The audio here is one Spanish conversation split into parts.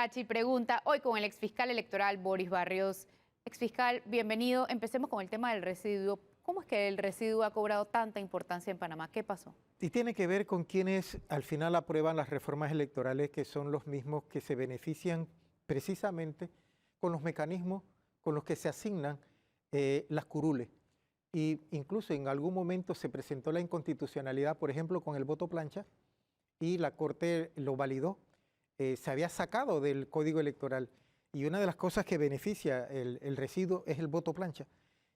Rachi pregunta, hoy con el exfiscal electoral Boris Barrios. Exfiscal, bienvenido. Empecemos con el tema del residuo. ¿Cómo es que el residuo ha cobrado tanta importancia en Panamá? ¿Qué pasó? Y tiene que ver con quienes al final aprueban las reformas electorales, que son los mismos que se benefician precisamente con los mecanismos con los que se asignan las curules. Y incluso en algún momento se presentó la inconstitucionalidad, por ejemplo, con el voto plancha, y la Corte lo validó. Se había sacado del Código Electoral. Y una de las cosas que beneficia el residuo es el voto plancha,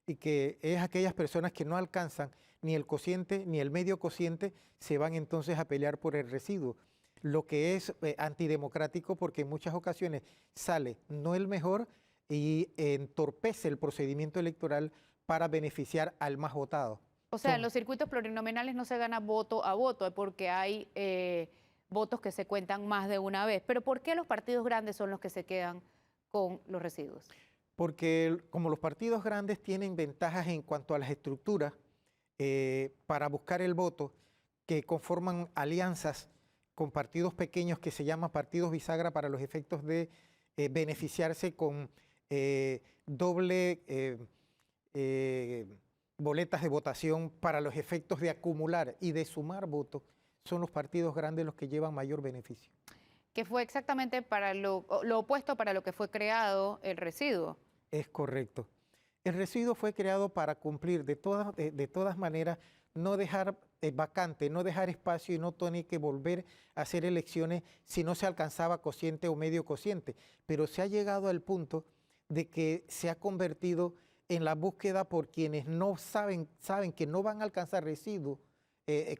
y que es aquellas personas que no alcanzan ni el cociente ni el medio cociente, se van entonces a pelear por el residuo, lo que es antidemocrático, porque en muchas ocasiones sale no el mejor y entorpece el procedimiento electoral para beneficiar al más votado. O sea, en los circuitos plurinominales no se gana voto a voto, porque hay votos que se cuentan más de una vez. Pero ¿por qué los partidos grandes son los que se quedan con los residuos? Porque como los partidos grandes tienen ventajas en cuanto a las estructuras para buscar el voto, que conforman alianzas con partidos pequeños que se llaman partidos bisagra para los efectos de beneficiarse con doble boletas de votación para los efectos de acumular y de sumar votos, son los partidos grandes los que llevan mayor beneficio. Que fue exactamente para lo opuesto para lo que fue creado el residuo. Es correcto. El residuo fue creado para cumplir de todas maneras, no dejar vacante, no dejar espacio y no tener que volver a hacer elecciones si no se alcanzaba cociente o medio cociente. Pero se ha llegado al punto de que se ha convertido en la búsqueda por quienes no saben que no van a alcanzar residuo,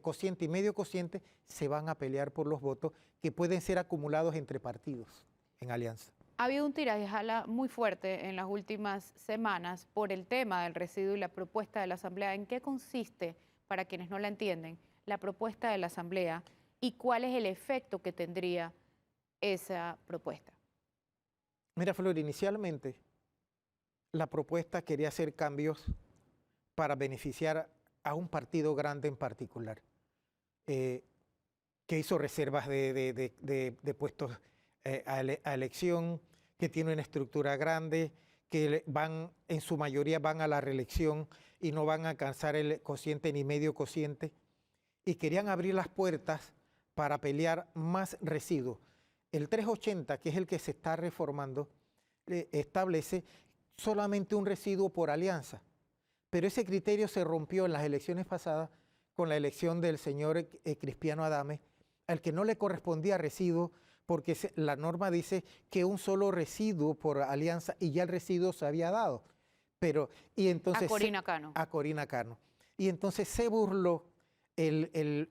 cociente y medio cociente, se van a pelear por los votos que pueden ser acumulados entre partidos en alianza. Ha habido un tira y jala muy fuerte en las últimas semanas por el tema del residuo y la propuesta de la Asamblea. ¿En qué consiste, para quienes no la entienden, la propuesta de la Asamblea y cuál es el efecto que tendría esa propuesta? Mira, Flor, inicialmente la propuesta quería hacer cambios para beneficiar a un partido grande en particular, que hizo reservas de puestos a elección, que tiene una estructura grande, que en su mayoría van a la reelección y no van a alcanzar el cociente ni medio cociente, y querían abrir las puertas para pelear más residuos. El 380, que es el que se está reformando, establece solamente un residuo por alianza, pero ese criterio se rompió en las elecciones pasadas con la elección del señor Cristiano Adames, al que no le correspondía residuo, porque la norma dice que un solo residuo por alianza y ya el residuo se había dado. Y entonces, a Corina Cano. A Corina Cano. Y entonces se burló el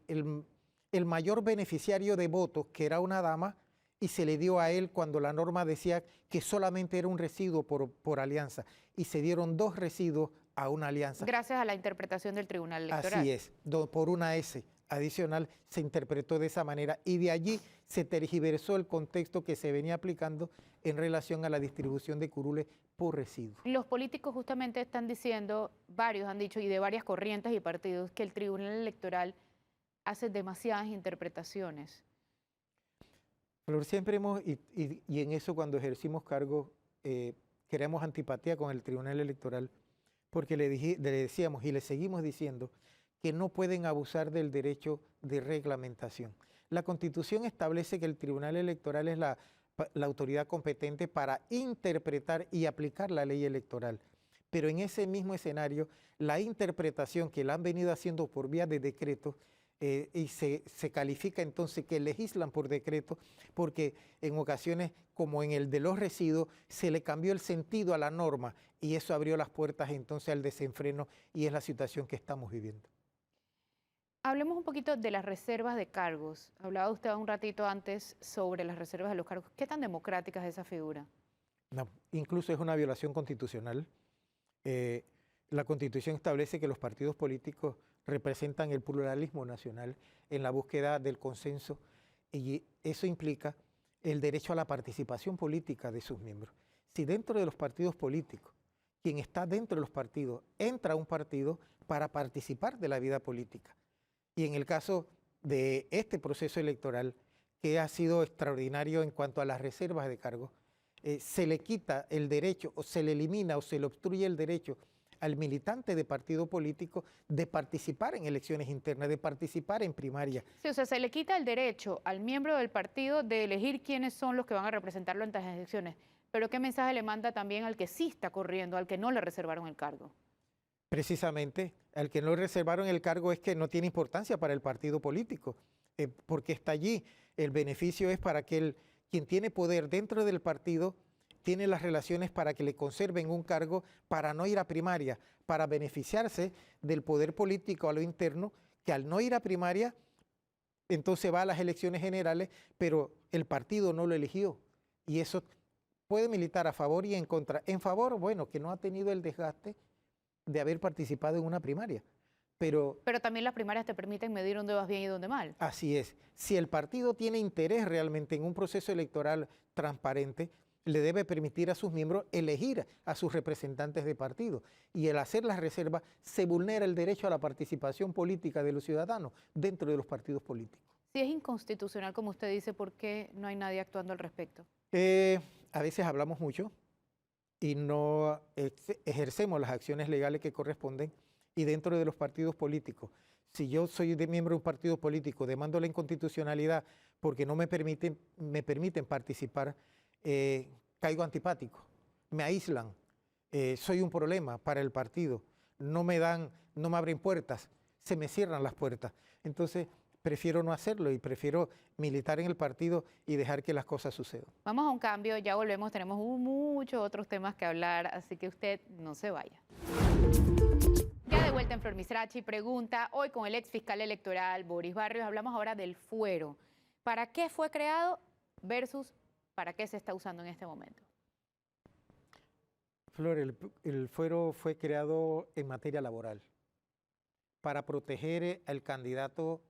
mayor beneficiario de votos, que era una dama, y se le dio a él cuando la norma decía que solamente era un residuo por alianza, y se dieron dos residuos a una alianza. Gracias a la interpretación del Tribunal Electoral. Así es, por una S adicional se interpretó de esa manera, y de allí se tergiversó el contexto que se venía aplicando en relación a la distribución de curules por residuos. Los políticos justamente están diciendo, varios han dicho, y de varias corrientes y partidos, que el Tribunal Electoral hace demasiadas interpretaciones. Flor, siempre y en eso cuando ejercimos cargo, creamos antipatía con el Tribunal Electoral, porque le decíamos y le seguimos diciendo que no pueden abusar del derecho de reglamentación. La Constitución establece que el Tribunal Electoral es la autoridad competente para interpretar y aplicar la ley electoral. Pero en ese mismo escenario, la interpretación que la han venido haciendo por vía de decreto, y se califica entonces que legislan por decreto, porque en ocasiones, como en el de los residuos, se le cambió el sentido a la norma y eso abrió las puertas entonces al desenfreno, y es la situación que estamos viviendo. Hablemos un poquito de las reservas de cargos. Hablaba usted un ratito antes sobre las reservas de los cargos. ¿Qué tan democrática es esa figura? No, incluso es una violación constitucional. La Constitución establece que los partidos políticos representan el pluralismo nacional en la búsqueda del consenso, y eso implica el derecho a la participación política de sus miembros. Si dentro de los partidos políticos, quien está dentro de los partidos entra a un partido para participar de la vida política, y en el caso de este proceso electoral, que ha sido extraordinario en cuanto a las reservas de cargos. Se le quita el derecho, o se le elimina, o se le obstruye el derecho al militante de partido político de participar en elecciones internas, de participar en primarias. Sí, o sea, se le quita el derecho al miembro del partido de elegir quiénes son los que van a representarlo en las elecciones. Pero ¿qué mensaje le manda también al que sí está corriendo, al que no le reservaron el cargo? Precisamente, al que no reservaron el cargo es que no tiene importancia para el partido político, porque está allí. El beneficio es para que quien tiene poder dentro del partido tiene las relaciones para que le conserven un cargo, para no ir a primaria, para beneficiarse del poder político a lo interno, que al no ir a primaria, entonces va a las elecciones generales, pero el partido no lo eligió. Y eso puede militar a favor y en contra. En favor, bueno, que no ha tenido el desgaste de haber participado en una primaria. Pero También las primarias te permiten medir dónde vas bien y dónde mal. así es. Si el partido tiene interés realmente en un proceso electoral transparente, le debe permitir a sus miembros elegir a sus representantes de partido. Y el hacer las reservas se vulnera el derecho a la participación política de los ciudadanos dentro de los partidos políticos. Si es inconstitucional, como usted dice, ¿por qué no hay nadie actuando al respecto? A veces hablamos mucho y no ejercemos las acciones legales que corresponden. Y dentro de los partidos políticos, si yo soy miembro de un partido político, demando la inconstitucionalidad porque no me permiten participar, caigo antipático, me aíslan, soy un problema para el partido, no me abren puertas, se me cierran las puertas. Entonces, prefiero no hacerlo y prefiero militar en el partido y dejar que las cosas sucedan. Vamos a un cambio, ya volvemos, tenemos muchos otros temas que hablar, así que usted no se vaya. Ya de vuelta en Flor Misrachi pregunta, hoy con el ex fiscal electoral Boris Barrios, hablamos ahora del fuero. ¿Para qué fue creado versus para qué se está usando en este momento? Flor, el fuero fue creado en materia laboral para proteger al candidato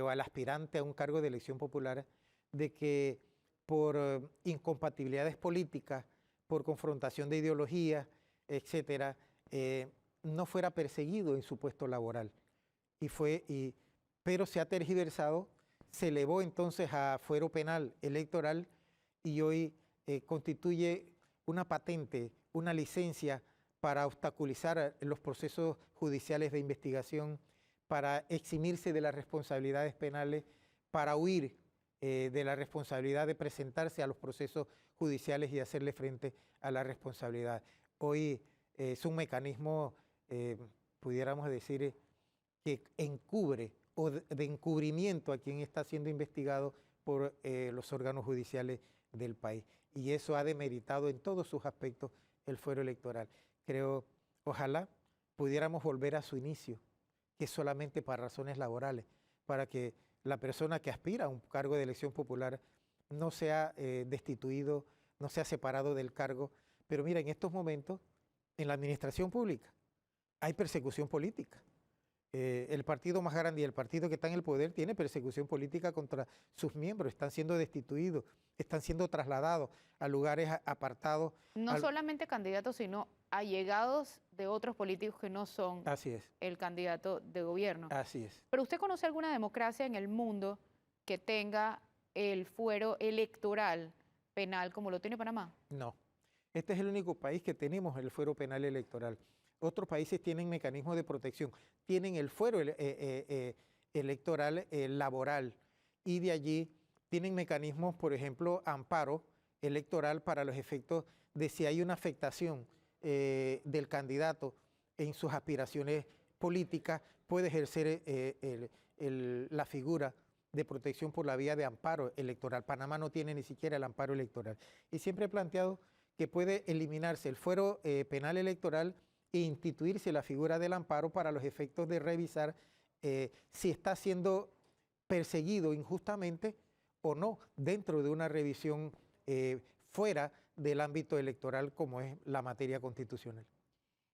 o al aspirante a un cargo de elección popular de que por incompatibilidades políticas, por confrontación de ideologías, etcétera, no fuera perseguido en su puesto laboral. Pero se ha tergiversado, se elevó entonces a fuero penal electoral y hoy constituye una patente, una licencia para obstaculizar los procesos judiciales de investigación, para eximirse de las responsabilidades penales, para huir de la responsabilidad de presentarse a los procesos judiciales y hacerle frente a la responsabilidad. Hoy es un mecanismo, pudiéramos decir, que encubre o de encubrimiento a quien está siendo investigado por los órganos judiciales del país. Y eso ha demeritado en todos sus aspectos el fuero electoral. Creo, ojalá pudiéramos volver a su inicio, que es solamente para razones laborales, para que la persona que aspira a un cargo de elección popular no sea destituido, no sea separado del cargo. Pero mira, en estos momentos, en la administración pública, hay persecución política. El partido más grande y el partido que está en el poder tiene persecución política contra sus miembros, están siendo destituidos, están siendo trasladados a lugares apartados. No solamente candidatos, sino allegados de otros políticos que no son el candidato de gobierno. Así es. ¿Pero usted conoce alguna democracia en el mundo que tenga el fuero electoral penal como lo tiene Panamá? No. Este es el único país que tenemos el fuero penal electoral. Otros países tienen mecanismos de protección, tienen el fuero electoral laboral y de allí tienen mecanismos, por ejemplo, amparo electoral para los efectos de si hay una afectación del candidato en sus aspiraciones políticas, puede ejercer la figura de protección por la vía de amparo electoral. Panamá no tiene ni siquiera el amparo electoral. Y siempre he planteado que puede eliminarse el fuero penal electoral e instituirse la figura del amparo para los efectos de revisar si está siendo perseguido injustamente o no dentro de una revisión fuera del ámbito electoral como es la materia constitucional.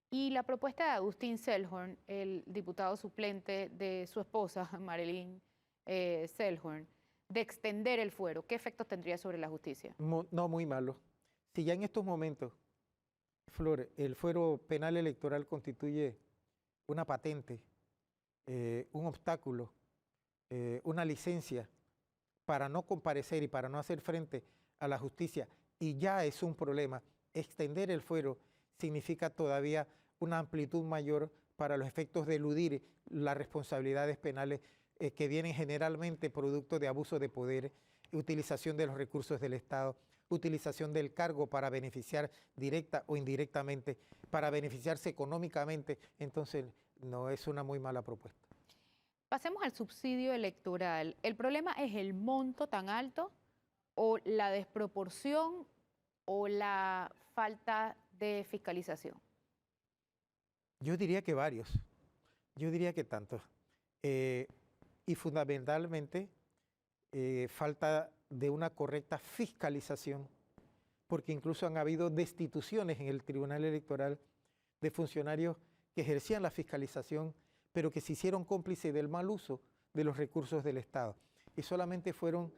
Y la propuesta de Agustín Selhorn, el diputado suplente de su esposa, Marilyn Selhorn, de extender el fuero, ¿qué efectos tendría sobre la justicia? No, muy malo. Si ya en estos momentos, Flor, el fuero penal electoral constituye una patente, un obstáculo, una licencia para no comparecer y para no hacer frente a la justicia, y ya es un problema, extender el fuero significa todavía una amplitud mayor para los efectos de eludir las responsabilidades penales que vienen generalmente producto de abuso de poder, utilización de los recursos del Estado, utilización del cargo para beneficiar directa o indirectamente, para beneficiarse económicamente. Entonces, no es una muy mala propuesta. Pasemos al subsidio electoral. ¿El problema es el monto tan alto o la desproporción o la falta de fiscalización? Yo diría que varios, yo diría que tantos. Y fundamentalmente falta de una correcta fiscalización, porque incluso han habido destituciones en el Tribunal Electoral de funcionarios que ejercían la fiscalización, pero que se hicieron cómplices del mal uso de los recursos del Estado. Y solamente fueron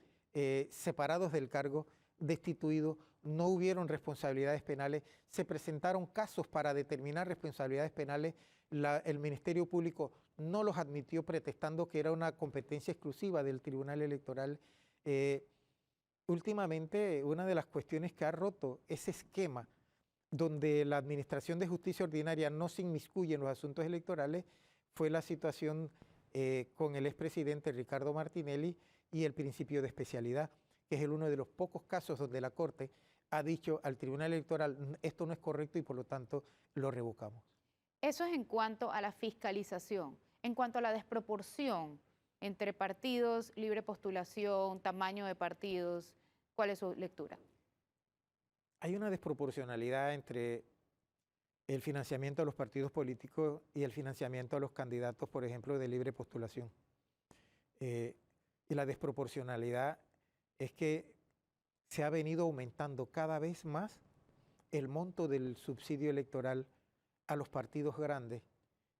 separados del cargo, destituidos, no hubieron responsabilidades penales, se presentaron casos para determinar responsabilidades penales, el Ministerio Público no los admitió pretextando que era una competencia exclusiva del Tribunal Electoral. Últimamente, una de las cuestiones que ha roto ese esquema donde la Administración de Justicia Ordinaria no se inmiscuye en los asuntos electorales fue la situación con el expresidente Ricardo Martinelli y el principio de especialidad, que es uno de los pocos casos donde la Corte ha dicho al Tribunal Electoral esto no es correcto y por lo tanto lo revocamos. Eso es en cuanto a la fiscalización. En cuanto a la desproporción entre partidos, libre postulación, tamaño de partidos, ¿cuál es su lectura? Hay una desproporcionalidad entre el financiamiento a los partidos políticos y el financiamiento a los candidatos, por ejemplo, de libre postulación. Y la desproporcionalidad es que se ha venido aumentando cada vez más el monto del subsidio electoral a los partidos grandes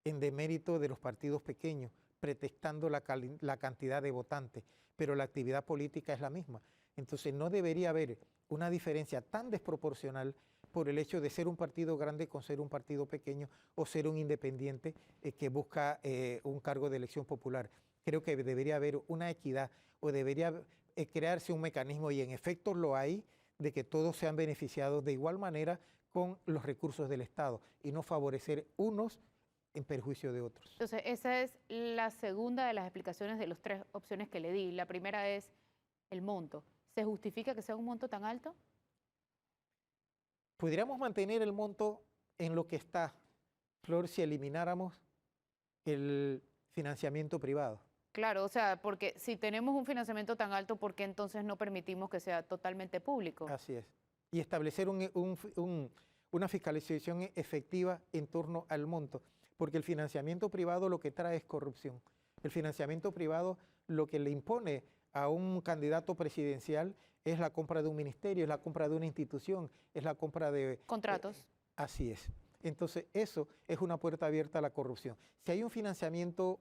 en demérito de los partidos pequeños, pretextando la cantidad de votantes, pero la actividad política es la misma. Entonces no debería haber una diferencia tan desproporcional por el hecho de ser un partido grande con ser un partido pequeño o ser un independiente que busca un cargo de elección popular. Creo que debería haber una equidad o debería crearse un mecanismo, y en efecto lo hay, de que todos sean beneficiados de igual manera con los recursos del Estado y no favorecer unos en perjuicio de otros. Entonces, esa es la segunda de las explicaciones de las tres opciones que le di. La primera es el monto. ¿Se justifica que sea un monto tan alto? Pudiéramos mantener el monto en lo que está, Flor, si elimináramos el financiamiento privado. Claro, o sea, porque si tenemos un financiamiento tan alto, ¿por qué entonces no permitimos que sea totalmente público? Así es. Y establecer una fiscalización efectiva en torno al monto, porque el financiamiento privado lo que trae es corrupción. El financiamiento privado lo que le impone a un candidato presidencial es la compra de un ministerio, es la compra de una institución, es la compra de... Contratos. Así es. Entonces, eso es una puerta abierta a la corrupción. Si hay un financiamiento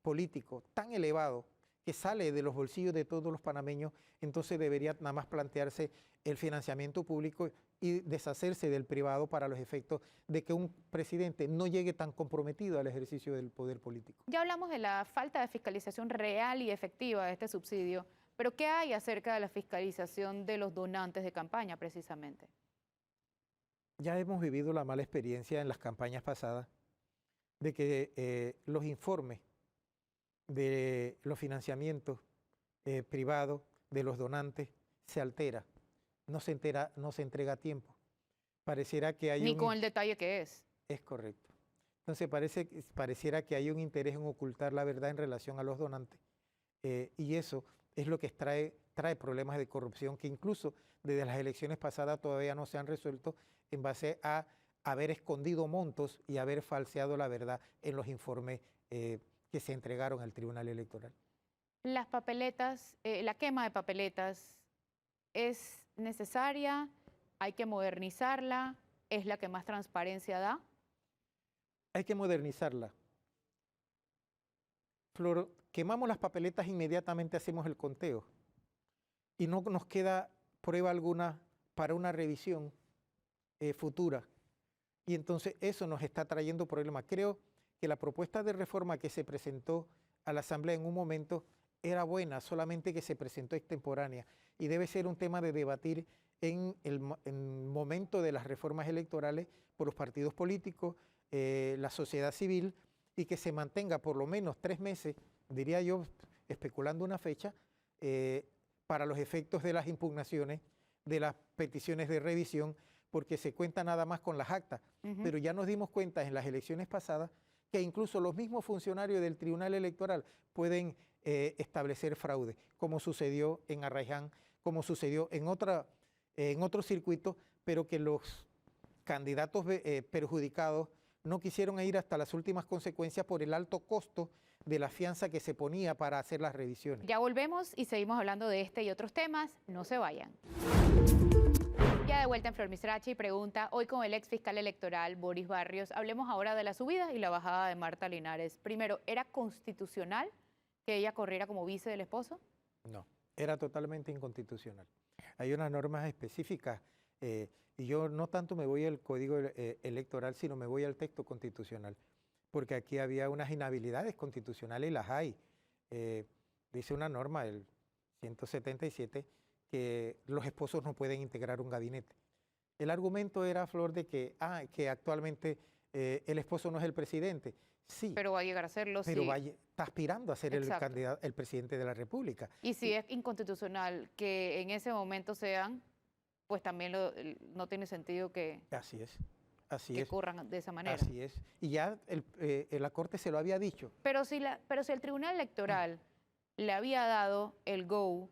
político tan elevado que sale de los bolsillos de todos los panameños, entonces debería nada más plantearse el financiamiento público y deshacerse del privado para los efectos de que un presidente no llegue tan comprometido al ejercicio del poder político. Ya hablamos de la falta de fiscalización real y efectiva de este subsidio, pero ¿qué hay acerca de la fiscalización de los donantes de campaña precisamente? Ya hemos vivido la mala experiencia en las campañas pasadas de que los informes de los financiamientos privados de los donantes se altera, no se entrega a tiempo. Pareciera que hay Ni con el detalle que es. Es correcto. Entonces pareciera que hay un interés en ocultar la verdad en relación a los donantes y eso es lo que trae problemas de corrupción que incluso desde las elecciones pasadas todavía no se han resuelto en base a haber escondido montos y haber falseado la verdad en los informes que se entregaron al Tribunal Electoral. Las papeletas, la quema de papeletas, ¿es necesaria? ¿Hay que modernizarla? ¿Es la que más transparencia da? Hay que modernizarla. Flor, quemamos las papeletas, inmediatamente hacemos el conteo y no nos queda prueba alguna para una revisión futura. Y entonces eso nos está trayendo problemas. Creo que la propuesta de reforma que se presentó a la Asamblea en un momento era buena, solamente que se presentó extemporánea y debe ser un tema de debatir en el momento de las reformas electorales por los partidos políticos, la sociedad civil, y que se mantenga por lo menos 3 meses, diría yo, especulando una fecha, para los efectos de las impugnaciones, de las peticiones de revisión, porque se cuenta nada más con las actas. Pero ya nos dimos cuenta en las elecciones pasadas que incluso los mismos funcionarios del Tribunal Electoral pueden establecer fraude, como sucedió en Arraiján, como sucedió en otro circuito, pero que los candidatos perjudicados no quisieron ir hasta las últimas consecuencias por el alto costo de la fianza que se ponía para hacer las revisiones. Ya volvemos y seguimos hablando de este y otros temas. No se vayan. Ya de vuelta en Flor Misrachi pregunta, hoy con el ex fiscal electoral Boris Barrios, hablemos ahora de la subida y la bajada de Marta Linares. Primero, ¿era constitucional que ella corriera como vice del esposo? No, era totalmente inconstitucional. Hay unas normas específicas y yo no tanto me voy al código electoral, sino me voy al texto constitucional, porque aquí había unas inhabilidades constitucionales y las hay. Dice una norma, el 177, que los esposos no pueden integrar un gabinete. El argumento era, Flor, de que actualmente el esposo no es el presidente. Sí, pero va a llegar a serlo, pero sí. está aspirando a ser el presidente de la República. Y si es inconstitucional que en ese momento sean, pues también no tiene sentido que, así es, que corran de esa manera. Así es. Y ya la Corte se lo había dicho. Pero si el Tribunal Electoral le había dado el go,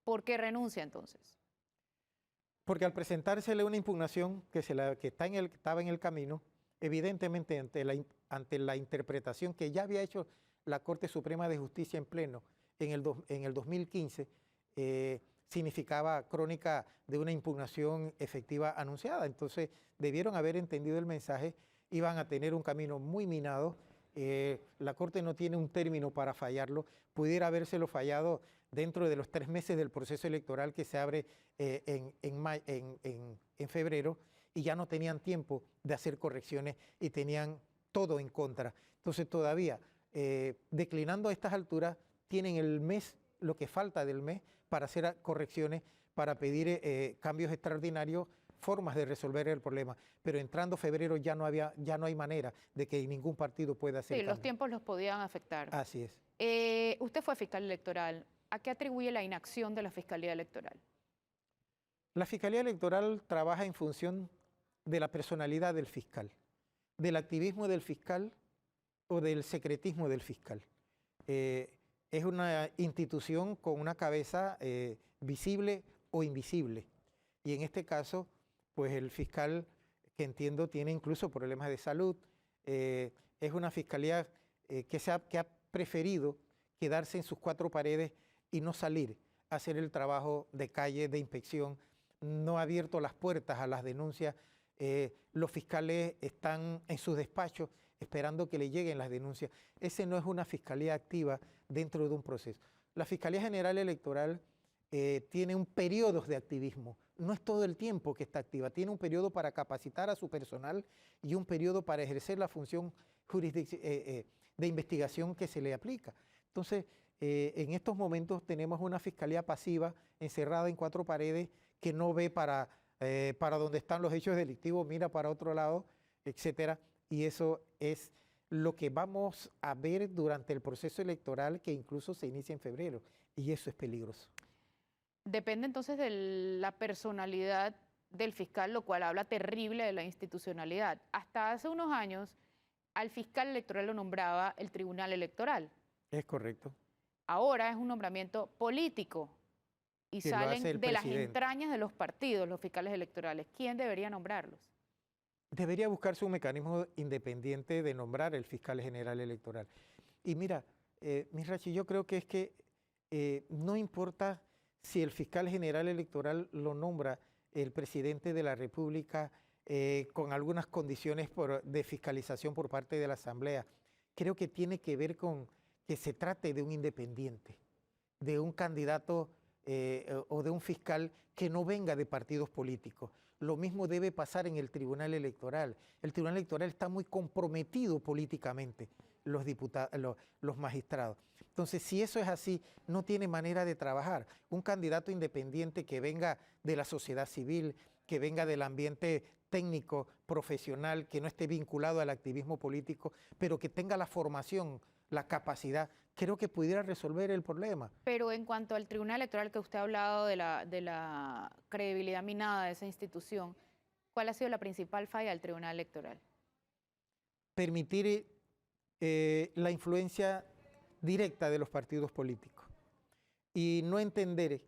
¿por qué renuncia entonces? Porque al presentársele una impugnación que estaba en el camino, evidentemente ante la interpretación que ya había hecho la Corte Suprema de Justicia en pleno en el 2015, significaba crónica de una impugnación efectiva anunciada. Entonces debieron haber entendido el mensaje, iban a tener un camino muy minado. La Corte no tiene un término para fallarlo, pudiera habérselo fallado dentro de los 3 meses del proceso electoral que se abre en febrero, y ya no tenían tiempo de hacer correcciones y tenían todo en contra. Entonces todavía, declinando a estas alturas, tienen el mes, lo que falta del mes, para hacer correcciones, para pedir cambios extraordinarios, formas de resolver el problema. Pero entrando febrero ya no hay manera de que ningún partido pueda hacer cambios. Los tiempos los podían afectar. Así es. Usted fue fiscal electoral. ¿A qué atribuye la inacción de la Fiscalía Electoral? La Fiscalía Electoral trabaja en función de la personalidad del fiscal, del activismo del fiscal o del secretismo del fiscal. Es una institución con una cabeza visible o invisible. Y en este caso, pues el fiscal, que entiendo tiene incluso problemas de salud, es una fiscalía que ha preferido quedarse en sus 4 paredes y no salir a hacer el trabajo de calle, de inspección. No ha abierto las puertas a las denuncias. Los fiscales están en sus despachos esperando que le lleguen las denuncias. Ese no es una fiscalía activa dentro de un proceso. La Fiscalía General Electoral tiene un periodo de activismo. No es todo el tiempo que está activa. Tiene un periodo para capacitar a su personal y un periodo para ejercer la función de investigación que se le aplica. Entonces, en estos momentos tenemos una fiscalía pasiva, encerrada en 4 paredes, que no ve para donde están los hechos delictivos, mira para otro lado, etcétera. Y eso es lo que vamos a ver durante el proceso electoral, que incluso se inicia en febrero, y eso es peligroso. Depende entonces de la personalidad del fiscal, lo cual habla terrible de la institucionalidad. Hasta hace unos años, al fiscal electoral lo nombraba el Tribunal Electoral. Es correcto. Ahora es un nombramiento político y salen de las entrañas de los partidos los fiscales electorales. ¿Quién debería nombrarlos? Debería buscarse un mecanismo independiente de nombrar el fiscal general electoral. Y mira, Misrachi, yo creo que es que no importa si el fiscal general electoral lo nombra el presidente de la República con algunas condiciones de fiscalización por parte de la Asamblea. Creo que tiene que ver con que se trate de un independiente, de un candidato o de un fiscal que no venga de partidos políticos. Lo mismo debe pasar en el Tribunal Electoral. El Tribunal Electoral está muy comprometido políticamente, los magistrados. Entonces, si eso es así, no tiene manera de trabajar. Un candidato independiente que venga de la sociedad civil, que venga del ambiente técnico, profesional, que no esté vinculado al activismo político, pero que tenga la formación, la capacidad, creo que pudiera resolver el problema. Pero en cuanto al Tribunal Electoral, que usted ha hablado de la credibilidad minada de esa institución, ¿cuál ha sido la principal falla del Tribunal Electoral? Permitir la influencia directa de los partidos políticos y no entender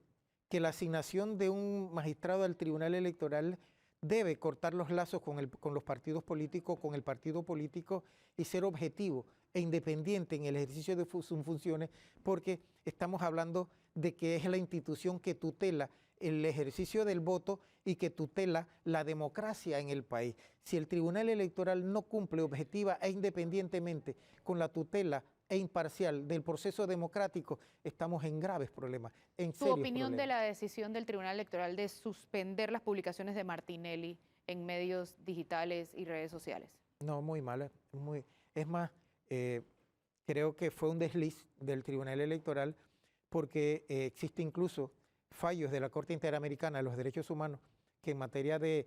que la asignación de un magistrado al Tribunal Electoral debe cortar los lazos con los partidos políticos, con el partido político y ser objetivo e independiente en el ejercicio de sus funciones, porque estamos hablando de que es la institución que tutela el ejercicio del voto y que tutela la democracia en el país. Si el Tribunal Electoral no cumple objetiva e independientemente con la tutela e imparcial del proceso democrático, estamos en graves problemas, en ¿Tu serios opinión de problemas. la decisión del Tribunal Electoral de suspender las publicaciones de Martinelli en medios digitales y redes sociales? No, muy mala. Es más, creo que fue un desliz del Tribunal Electoral porque existe incluso fallos de la Corte Interamericana de los Derechos Humanos que en materia de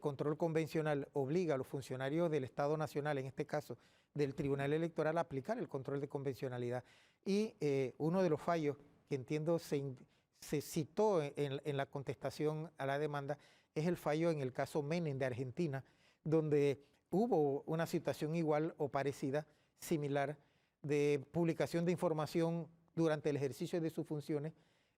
control convencional obliga a los funcionarios del Estado Nacional, en este caso del Tribunal Electoral, a aplicar el control de convencionalidad. Y uno de los fallos que entiendo se citó en la contestación a la demanda es el fallo en el caso Menem de Argentina, donde hubo una situación igual o parecida, similar, de publicación de información durante el ejercicio de sus funciones.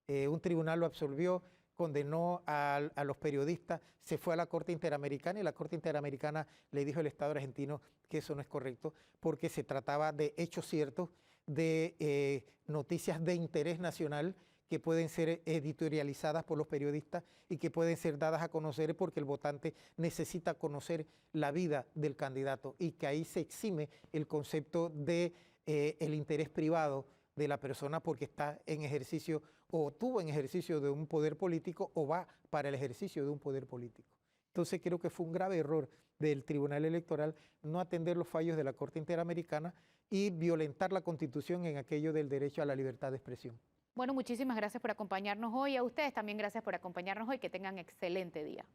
Un tribunal lo absolvió, condenó a los periodistas, se fue a la Corte Interamericana y la Corte Interamericana le dijo al Estado argentino que eso no es correcto porque se trataba de hechos ciertos, de noticias de interés nacional que pueden ser editorializadas por los periodistas y que pueden ser dadas a conocer porque el votante necesita conocer la vida del candidato y que ahí se exime el concepto de el interés privado de la persona porque está en ejercicio o tuvo en ejercicio de un poder político o va para el ejercicio de un poder político. Entonces creo que fue un grave error del Tribunal Electoral no atender los fallos de la Corte Interamericana y violentar la Constitución en aquello del derecho a la libertad de expresión. Bueno, muchísimas gracias por acompañarnos hoy. A ustedes también gracias por acompañarnos hoy. Que tengan excelente día.